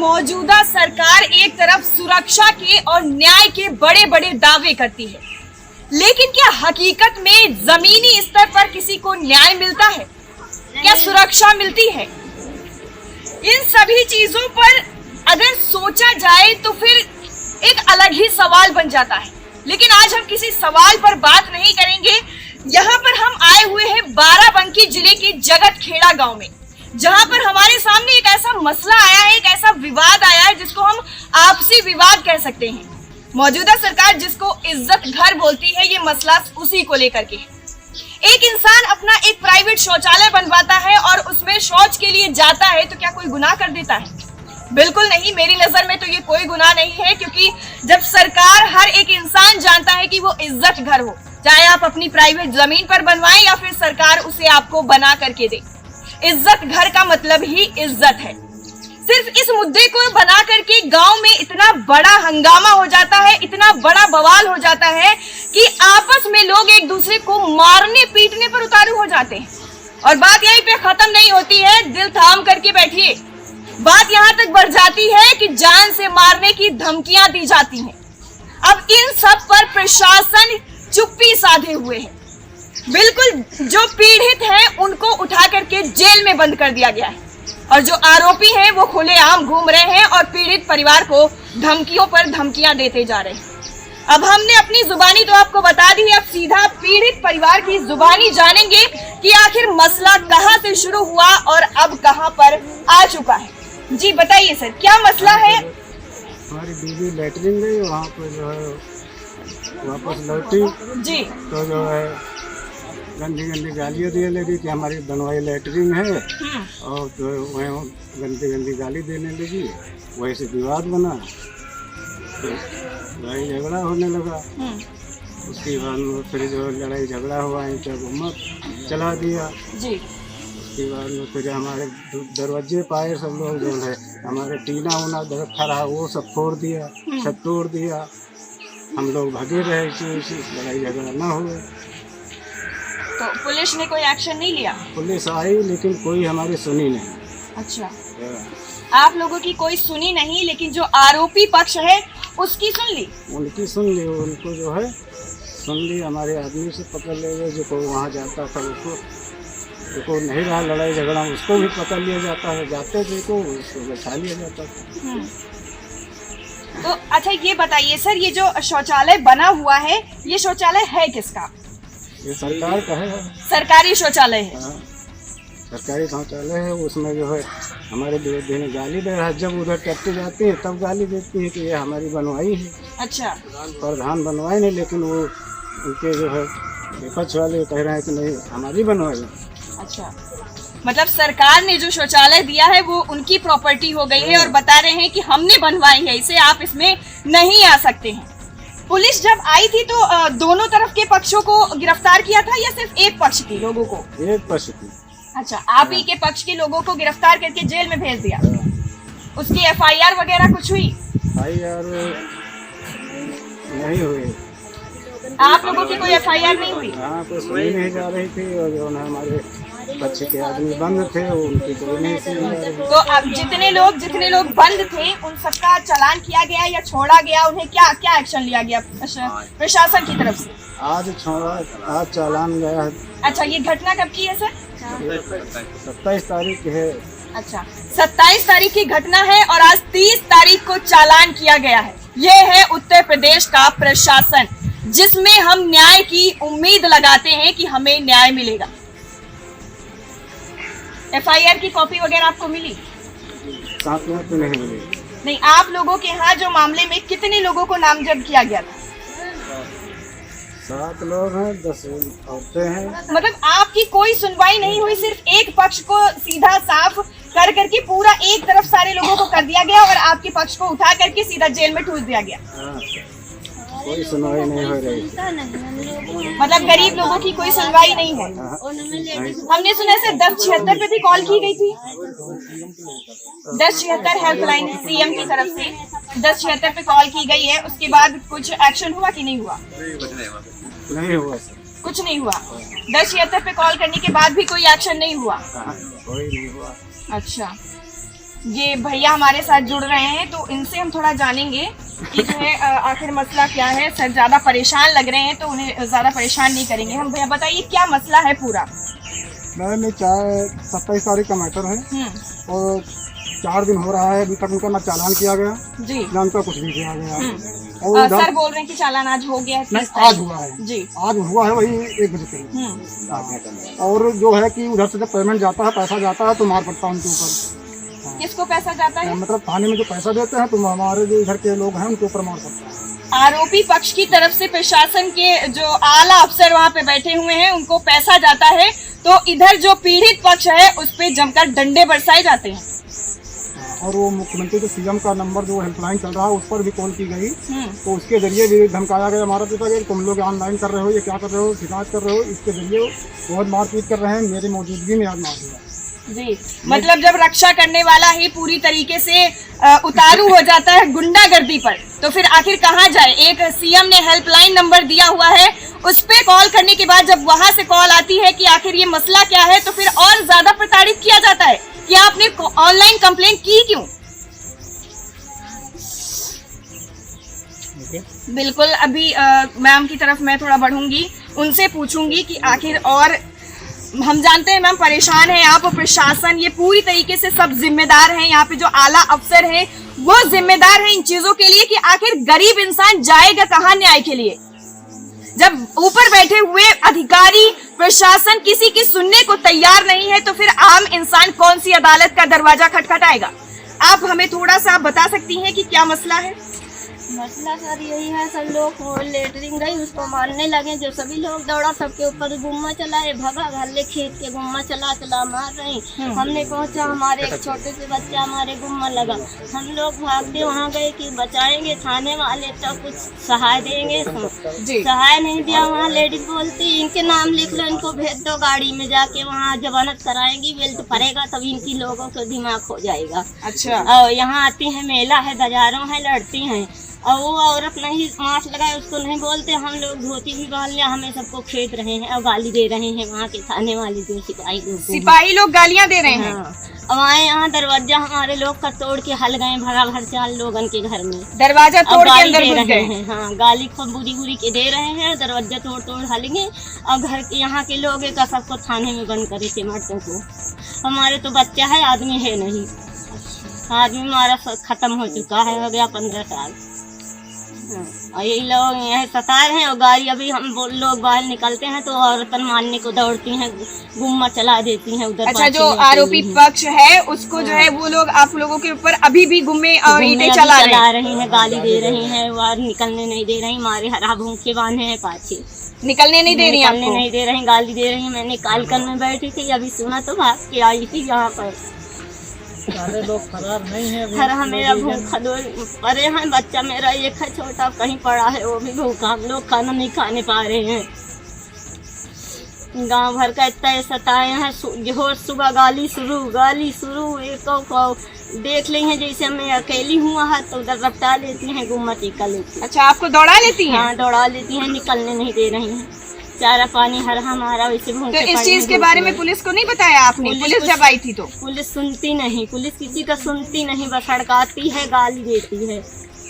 मौजूदा सरकार एक तरफ सुरक्षा के और न्याय के बड़े बड़े दावे करती है, लेकिन क्या हकीकत में जमीनी स्तर पर किसी को न्याय मिलता है? क्या सुरक्षा मिलती है? इन सभी चीजों पर अगर सोचा जाए तो फिर एक अलग ही सवाल बन जाता है। लेकिन आज हम किसी सवाल पर बात नहीं करेंगे। यहाँ पर हम आए हुए हैं बाराबंकी जिले के जगतखेड़ा गांव में, जहां पर हमारे सामने एक ऐसा मसला आया है, एक ऐसा विवाद आया है जिसको हम आपसी विवाद कह सकते हैं। मौजूदा सरकार जिसको इज्जत घर बोलती है, ये मसला उसी को लेकर के है। एक इंसान अपना एक प्राइवेट शौचालय बनवाता है और उसमें शौच के लिए जाता है, तो क्या कोई गुनाह कर देता है? बिल्कुल नहीं। मेरी नजर में तो ये कोई गुनाह नहीं है, क्योंकि जब सरकार, हर एक इंसान जानता है कि वो इज्जत घर हो, चाहे आप अपनी प्राइवेट जमीन पर बनवाएं या फिर सरकार उसे आपको बना करके दे। इज्जत घर का मतलब ही इज्जत है। सिर्फ इस मुद्दे को बना करके गांव में इतना बड़ा हंगामा हो जाता है, इतना बड़ा बवाल हो जाता है कि आपस में लोग एक दूसरे को मारने पीटने पर उतारू हो जाते हैं। और बात यहीं पे खत्म नहीं होती है, दिल थाम करके बैठिए। बात यहाँ तक बढ़ जाती है कि जान से मारने की धमकियां दी जाती हैं। अब इन सब पर प्रशासन चुप्पी साधे हुए है। बिल्कुल जो पीड़ित हैं उनको उठा करके जेल में बंद कर दिया गया है, और जो आरोपी हैं वो खुलेआम घूम रहे हैं और पीड़ित परिवार को धमकियों पर धमकियां देते जा रहे हैं। अब हमने अपनी जुबानी तो आपको बता दी है, अब सीधा पीड़ित परिवार की जुबानी जानेंगे कि आखिर मसला कहां से शुरू हुआ और अब कहां पर आ चुका है। जी बताइए सर, क्या मसला है? हमारी बीवी लेटरिन गई, वहाँ पर जो है वापस लौटी जी, तो जो है गंदी गंदी गालियाँ दिए लगी कि हमारी बनवाई लेटरिन है, और जो वह गंदी गंदी गाली देने लगी। वहीं से विवाद बना, तो लड़ाई झगड़ा होने लगा। उसके बाद में फिर जो लड़ाई झगड़ा हुआ, इनका घुमत चला दिया जी। उसके बाद में फिर हमारे दरवाजे पाए सब लोग, जो है हमारे टीना उना रखा रहा वो सब फोड़ दिया, सब तोड़ दिया। हम लोग भगे रहे, लड़ाई झगड़ा ना हुए। तो पुलिस ने कोई एक्शन नहीं लिया? पुलिस आई लेकिन कोई हमारी सुनी नहीं। अच्छा, आप लोगों की कोई सुनी नहीं, लेकिन जो आरोपी पक्ष है उसकी सुन ली? उनकी सुन ली, उनको जो है सुन ली। हमारे आदमी से पकड़ ले गए, जो कोई वहाँ जाता था उसको नहीं रहा लड़ाई झगड़ा, उसको भी पकड़ लिया जाता है। जाते थे को उसको बैठा लिया जाता था। तो अच्छा ये बताइए सर, ये जो शौचालय बना हुआ है, ये शौचालय है किसका? ये सरकार का है। सरकारी शौचालय है? हाँ, सरकारी शौचालय है। उसमें जो है हमारे विरोधी ने गाली दे रहा है, जब उधर टट्टी जाती है तब गाली देती है कि ये हमारी बनवाई है। अच्छा, प्रधान बनवाए नहीं, लेकिन वो उनके जो है विपक्ष वाले कह रहे हैं कि नहीं हमारी बनवाई। अच्छा, मतलब सरकार ने जो शौचालय दिया है वो उनकी प्रॉपर्टी हो गई है और बता रहे हैं कि हमने बनवाई है, इसे आप इसमें नहीं आ सकते हैं। पुलिस जब आई थी तो दोनों तरफ के पक्षों को गिरफ्तार किया था या सिर्फ एक पक्ष के लोगों को? एक पक्ष की। अच्छा, आप ही के पक्ष के लोगों को गिरफ्तार करके जेल में भेज दिया। उसकी FIR वगैरह कुछ हुई? FIR नहीं हुई। आप लोगों की कोई FIR नहीं हुई? हाँ, तो सुनी नहीं जा रही थी, और जो है हमारे पक्ष के आदमी बंद थे, उनकी कोई नहीं सुनी जा रही। तो अब जितने लोग बंद थे उन सबका चालान किया गया या छोड़ा गया? उन्हें क्या क्या एक्शन लिया गया प्रशासन की तरफ से? आज चालान गया है। अच्छा, ये घटना कब की है सर? 27 तारीख है। अच्छा, 27 तारीख की घटना है और आज 30 तारीख को चालान किया गया है। ये है उत्तर प्रदेश का प्रशासन, जिसमें हम न्याय की उम्मीद लगाते हैं कि हमें न्याय मिलेगा। FIR की कॉपी वगैरह आपको मिली? साथ में तो नहीं मिली। नहीं, आप लोगों के यहाँ जो मामले में कितने लोगों को नामजद किया गया था? 7 लोग हैं, 10 औरतें हैं। मतलब आपकी कोई सुनवाई नहीं हुई, सिर्फ एक पक्ष को सीधा साफ कर करके पूरा एक तरफ सारे लोगों को कर दिया गया और आपके पक्ष को उठा करके सीधा जेल में ठूस दिया गया। हाँ, कोई सुनवाई नहीं हो रही। मतलब गरीब लोगों की कोई सुनवाई नहीं है। हमने सुना से 1076 पे भी कॉल की गई थी। 1076 हेल्पलाइन CM की तरफ से 1076 पे कॉल की गई है। उसके बाद कुछ एक्शन हुआ कि नहीं हुआ? नहीं हुआ सर, कुछ नहीं हुआ। 1076 पे कॉल करने के बाद भी कोई एक्शन नहीं हुआ? कोई नहीं हुआ। अच्छा, ये भैया हमारे साथ जुड़ रहे हैं, तो इनसे हम थोड़ा जानेंगे कि जो है आखिर मसला क्या है। सर ज्यादा परेशान लग रहे हैं, तो उन्हें ज्यादा परेशान नहीं करेंगे हम। भैया बताइए क्या मसला है पूरा। मैंने 27 तारीख का मैटर है और 4 दिन हो रहा है, अभी तक उनका ना चालान किया गया जी, ना उनका कुछ भी किया गया। और सर बोल रहे हैं कि चालान आज हो गया है। नहीं, आज हुआ है जी, आज हुआ है वही 1 बजे करीब। और जो है कि उधर से जब पेमेंट जाता है, पैसा जाता है तो मार पड़ता है उनके ऊपर। किसको पैसा जाता है? मतलब थाने में जो पैसा देते हैं तो हमारे जो इधर के लोग हैं उनके ऊपर मार पड़ता है। आरोपी पक्ष की तरफ से प्रशासन के जो आला अफसर वहाँ पे बैठे हुए हैं उनको पैसा जाता है, तो इधर जो पीड़ित पक्ष है उस पे जमकर डंडे बरसाए जाते हैं। और वो मुख्यमंत्री के सीएम का नंबर जो हेल्पलाइन चल रहा है उस पर भी कॉल की गई, तो उसके जरिए भी धमकाया गया हमारा पिता कि तुम लोग ऑनलाइन कर रहे हो, ये क्या कर रहे हो, शिकायत कर रहे हो। इसके जरिए बहुत मारपीट कर रहे हैं, मेरी मौजूदगी में आज मार दिया जी। मतलब जब रक्षा करने वाला ही पूरी तरीके से उतारू हो जाता है गुंडागर्दी पर, तो फिर आखिर कहाँ जाए। एक सीएम ने हेल्पलाइन नंबर दिया हुआ है, उस पे कॉल करने के बाद जब वहां से कॉल आती है कि आखिर ये मसला क्या है, तो फिर और ज्यादा प्रताड़ित किया जाता है कि आपने ऑनलाइन कंप्लेंट की क्यों। बिल्कुल, अभी मैम की तरफ मैं थोड़ा बढ़ूंगी, उनसे पूछूंगी कि आखिर, और हम जानते हैं मैम परेशान है आप, प्रशासन ये पूरी तरीके से सब जिम्मेदार हैं, यहाँ पे जो आला अफसर हैं वो जिम्मेदार हैं इन चीजों के लिए कि आखिर गरीब इंसान जाएगा कहाँ न्याय के लिए, जब ऊपर बैठे हुए अधिकारी प्रशासन किसी की सुनने को तैयार नहीं है, तो फिर आम इंसान कौन सी अदालत का दरवाजा खटखटाएगा। आप हमें थोड़ा सा बता सकती हैं कि क्या मसला है। मसला सर यही है, सब लोग लेटरिंग गई उसको मारने लगे, जो सभी लोग दौड़ा सबके ऊपर गुम्मा चलाए, भगा घल्ले खेत के गुम्मा चला चला मार रही। हमने पहुंचा, हमारे एक छोटे से बच्चा हमारे गुम्मा लगा, हम लोग भागते वहां गए कि बचाएंगे, थाने वाले तो कुछ सहाय देंगे, सहाय नहीं दिया। वहाँ लेडीज बोलती इनके नाम लिख लो, इनको भेज दो गाड़ी में, जाके वहाँ जमानत कराएंगी, बेल्ट पड़ेगा तब इनकी लोगों का दिमाग हो जाएगा। अच्छा, और यहाँ आती है, मेला है, बाजारों है, लड़ती हैं, और वो औरत नहीं मास्क लगाए उसको नहीं बोलते, हम लोग धोती भी बांध लिया, हमें सबको खेद रहे हैं और गाली दे रहे हैं। वहाँ के थाने वाले जो सिपाही लोग गालियाँ दे रहे हैं। अब आए यहाँ दरवाजा हमारे लोग का तोड़ के हल गए, भगा भर 4 लोगन के घर में दरवाजा तोड़ के अंदर घुस गए हैं। हाँ, गाली खूब बुरी बुरी के दे रहे हैं, दरवाजा तोड़ तोड़ हल गए। और घर के यहाँ के लोग का सबको थाने में बंद करे थे मर्दों को। हमारे तो बच्चा है, आदमी है नहीं, आदमी हमारा खत्म हो चुका है, हो गया 15 साल। और यही लोग यहाँ सता रहे हैं, और गाड़ी अभी हम लोग बाहर निकलते हैं तो औरतन मारने को दौड़ती हैं, गुम्मा चला देती हैं उधर। अच्छा, जो आरोपी पक्ष है उसको जो है वो लोग आप लोगों के ऊपर अभी भी गुम्मे और ईंटें चला रही हैं, गाली दे रही हैं, बाहर निकलने नहीं दे रही, मारे हरा भूखे बांधे हैं, पाछे निकलने नहीं दे रही, नहीं दे रही, गाली दे रही हैं। मैंने कालकन में बैठी थी, अभी सुना तो भाग के आई थी यहाँ पर। सारे लोग फरार नहीं है, हरा मेरा भूखा पड़े हैं, बच्चा मेरा एक है छोटा कहीं पड़ा है, वो भी भूखा, हम लोग खाना नहीं खाने पा रहे हैं। गांव भर का इतना सताए हैं, जो सुबह गाली शुरू एक को देख ली है, जैसे मैं अकेली हुआ है तो उधर रपटा लेती हैं, गुम्मा टीका लेती। अच्छा, आपको दौड़ा लेती हैं? हाँ, दौड़ा लेती हैं, निकलने नहीं दे रही हैं, चारा पानी हर हमारा वैसे। तो इस चीज के बारे में पुलिस को नहीं बताया आपने? पुलिस जब आई थी तो पुलिस सुनती नहीं, पुलिस किसी का सुनती नहीं, बस हड़काती है, गाली देती है,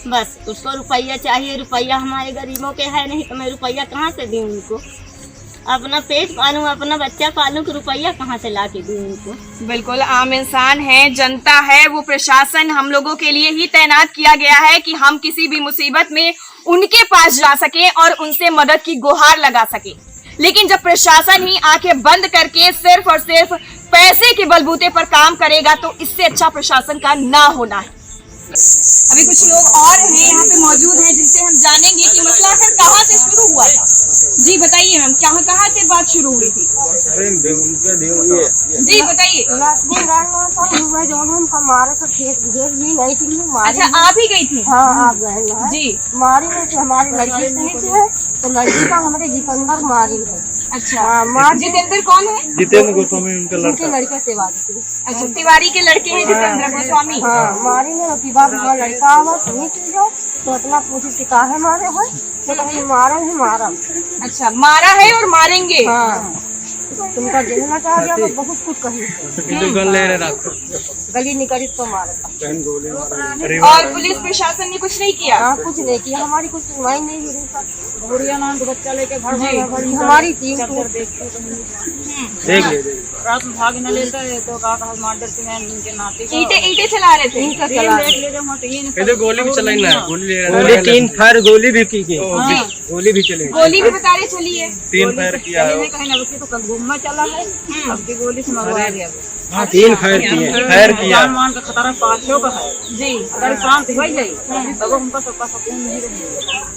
बस उसको रुपया चाहिए। रुपया हमारे गरीबों के है नहीं, तो मैं रुपया कहाँ से दूँ उनको? अपना पेट पालूं, अपना बच्चा पालूं, कि रुपया कहाँ से ला के दूँ उनको? बिल्कुल, आम इंसान है, जनता है, वो प्रशासन हम लोगों के लिए ही तैनात किया गया है कि हम किसी भी मुसीबत में उनके पास जा सके और उनसे मदद की गुहार लगा सके। लेकिन जब प्रशासन ही आंखें बंद करके सिर्फ और सिर्फ पैसे के बलबूते पर काम करेगा, तो इससे अच्छा प्रशासन का ना होना है। अभी कुछ लोग और हैं यहाँ पे मौजूद हैं, जिनसे हम जानेंगे कि मसला आखिर कहाँ से शुरू हुआ था। जी बताइए मैम, कहाँ से बात शुरू हुई थी? जी बताइए। अच्छा, आप ही गई थी? हाँ, आप गए जी। मारी है कि हमारी लड़की नहीं है, तो लड़की का हमारे जितेंद्र मारी है। अच्छा, जितेंद्र कौन है? जितेंद्र गोस्वामी उनका लड़का तिवारी। अच्छा, तिवारी के लड़के हैं जितेंद्र गोस्वामी। हाँ, मारी है, लड़का हुआ सुनी चीज हो तो इतना पूछी सिका है मारे है, तो कहीं मारा है, मारा। अच्छा, मारा है और मारेंगे। हाँ, तुमका देखना चाह गया तो बहुत कुछ कही गली निकली तो मारा। और पुलिस प्रशासन ने कुछ नहीं किया? हाँ, कुछ नहीं किया, हमारी कुछ सुनवाई नहीं हुई। बुढ़िया नाम का बच्चा लेके घर में हमारी टीम देख रात में भाग न लेता है तो कहा मार डरते हैं इनके नाते ईटे चला रहे थे। इधर गोली भी चलाई ना, गोली 3 फायर गोली भी की गई, गोली भी चली, गोली भी बता रहे चली है। 3 फायर किया है, तो कल घूमना चला है, अब की गोली से मरवा दिया। 3 फायर किए, फायर किया। जान मान का खतरा 500 का है जी। अगर शांत हो जाए तब उनका सबका सुकून नहीं रहेगा।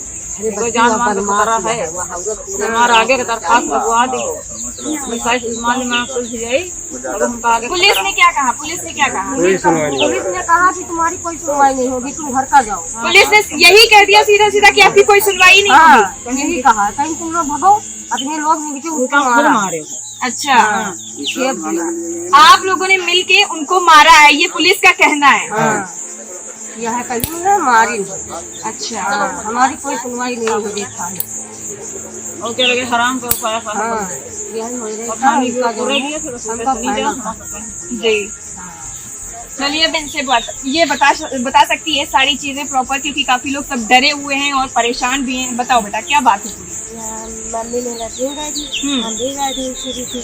जान मान का खतरा है, हमारा आगे का दरखास्त लगवा दी। पुलिस ने क्या कहा? पुलिस ने क्या कहा? कोई सुनवाई नहीं। पुलिस ने कहा कि तुम्हारी कोई सुनवाई नहीं होगी, तुम घर का जाओ। पुलिस ने यही कह दिया सीधा सीधा कि आपकी कोई सुनवाई नहीं होगी। हाँ, यही कहा, कहीं तुम लोग भगो, अपने लोग मिलके उनको मारे। अच्छा, आप लोगों ने मिलके उनको मारा है, ये पुलिस का कहना है। यह कहीं ना मारी। अच्छा, हमारी कोई सुनवाई नहीं हो देखा है। और क्या लगे हराम को पाया यही हो जी। चलिए अब इनसे ये बता सकती है सारी चीजें प्रॉपर, क्योंकि काफी लोग सब डरे हुए हैं और परेशान भी हैं। बताओ बेटा, क्या बात है पूरी? मम्मी ने लैट्रिन गई थी, हम भी गए थे शुरू थी।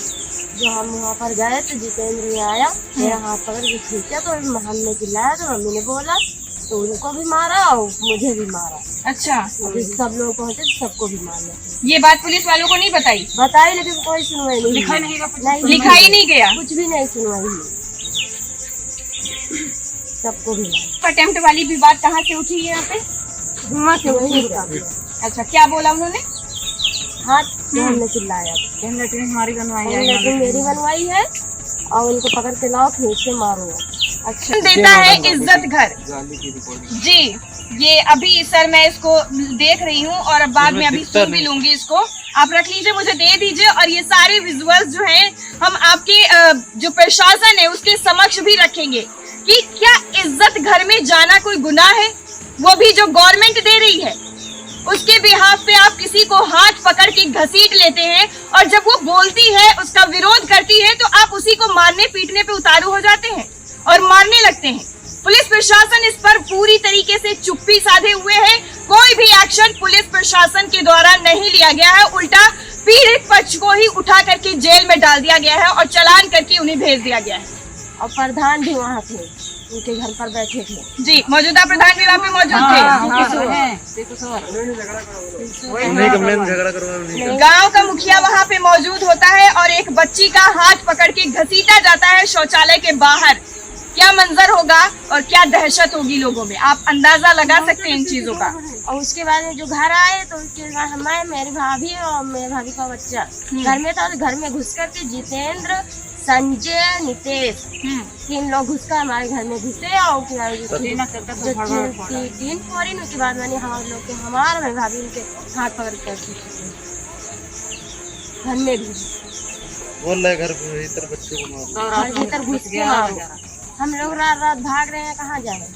जो हम वहाँ पर गए तो जितेंद्र आया, मेरा हाथ पकड़ के खींचा तो हमने चिल्लाया तो मम्मी ने बोला तो उनको भी मारा और मुझे भी मारा। अच्छा, सब लोग पहुँचे तो सबको भी मारना। ये बात पुलिस वालों को नहीं बताई? बताई, लेकिन कोई सुनवाई नहीं, लिखा ही नहीं गया, कुछ भी नहीं सुनवाई हुई, सबको भी मारा। अटेम्प्ट वाली भी बात कहाँ से उठी है यहाँ पे? घुमा के वही रुका। अच्छा, क्या बोला उन्होंने? हाथ हमने चिल्लाया, लैट्रिन हमारी बनवाई लेकिन मेरी बनवाई है और उनको पकड़ के लाओ, खींच के मारो। अच्छा, देता है इज्जत घर जी। ये अभी सर मैं इसको देख रही हूँ और अब बाद में अभी सुन भी लूंगी इसको। आप रख लीजिए, मुझे दे दीजिए। और ये सारे विजुअल्स जो हैं हम आपके जो प्रशासन है उसके समक्ष भी रखेंगे कि क्या इज्जत घर में जाना कोई गुनाह है? वो भी जो गवर्नमेंट दे रही है, उसके बिहाफ पे आप किसी को हाथ पकड़ के घसीट लेते हैं और जब वो बोलती है, उसका विरोध करती है, तो आप उसी को मारने पीटने पे उतारू हो जाते हैं और मारने लगते हैं। पुलिस प्रशासन इस पर पूरी तरीके से चुप्पी साधे हुए है। कोई भी एक्शन पुलिस प्रशासन के द्वारा नहीं लिया गया है, उल्टा पीड़ित पक्ष को ही उठा करके जेल में डाल दिया गया है और चालान करके उन्हें भेज दिया गया है। और प्रधान भी वहाँ थे, उनके घर पर बैठे थे जी। मौजूदा प्रधान भी वहाँ पे मौजूद थे। गांव का मुखिया वहाँ पे मौजूद होता है और एक बच्ची का हाथ पकड़ के घसीटा जाता है शौचालय के बाहर। क्या मंजर होगा और क्या दहशत होगी लोगों में, आप अंदाजा लगा सकते हैं इन चीजों का। और उसके बाद में जो घर आए तो उसके बाद हमें, मेरी भाभी और मेरे भाभी का बच्चा घर में था। घर में घुस कर के जितेंद्र, संजय, नितेश 3 लोग घुसकर हमारे घर में घुसे और 3 फोरी। उसके बाद मैंने हमारे लोग के हमारे मेरे भाभी उनके हाथ पकड़ कर घर में भी बोल रहे घर भीतर बच्चे को मारो, भीतर घुस के मारो। हम लोग रात रात भाग रहे हैं, कहाँ जाएंगे?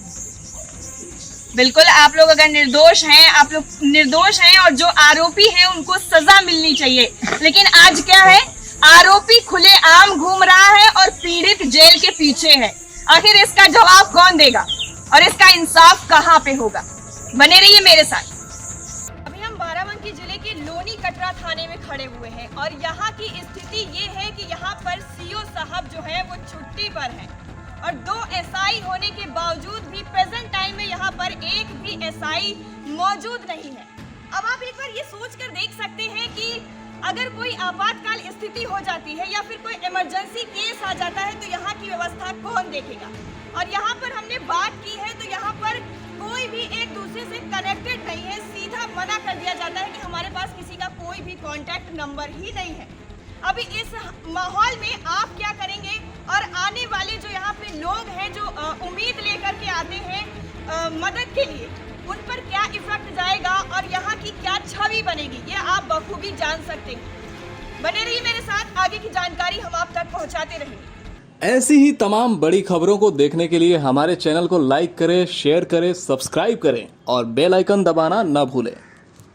बिल्कुल, आप लोग अगर निर्दोष हैं, आप लोग निर्दोष हैं और जो आरोपी हैं उनको सजा मिलनी चाहिए। लेकिन आज क्या है, आरोपी खुले आम घूम रहा है और पीड़ित जेल के पीछे है। आखिर इसका जवाब कौन देगा और इसका इंसाफ कहाँ पे होगा? बने रहिए मेरे साथ। अभी हम बाराबंकी जिले के लोनी कटरा थाने में खड़े हुए हैं और यहाँ की स्थिति ये है कि यहाँ पर सीओ साहब जो है वो छुट्टी पर हैं और 2 एसआई होने के बावजूद भी प्रेजेंट टाइम में यहाँ पर एक भी एसआई मौजूद नहीं है। अब आप एक बार ये सोच कर देख सकते हैं कि अगर कोई आपातकाल स्थिति हो जाती है या फिर कोई इमरजेंसी केस आ जाता है तो यहाँ की व्यवस्था कौन देखेगा? और यहाँ पर हमने बात की है तो यहाँ पर कोई भी एक दूसरे से कनेक्टेड नहीं है। सीधा मना कर दिया जाता है कि हमारे पास किसी का कोई भी कॉन्टैक्ट नंबर ही नहीं है। अभी इस माहौल में आप क्या करेंगे और आने वाले जो यहाँ पे लोग हैं जो उम्मीद लेकर के आते हैं मदद के लिए, उन पर क्या इफेक्ट जाएगा और यहाँ की क्या छवि बनेगी, ये आप बखूबी जान सकते हैं। बने रहिए मेरे साथ, आगे की जानकारी हम आप तक पहुँचाते रहेंगे। ऐसी ही तमाम बड़ी खबरों को देखने के लिए हमारे चैनल को लाइक करें, शेयर करें, सब्सक्राइब करें और बेल आइकन दबाना न भूलें।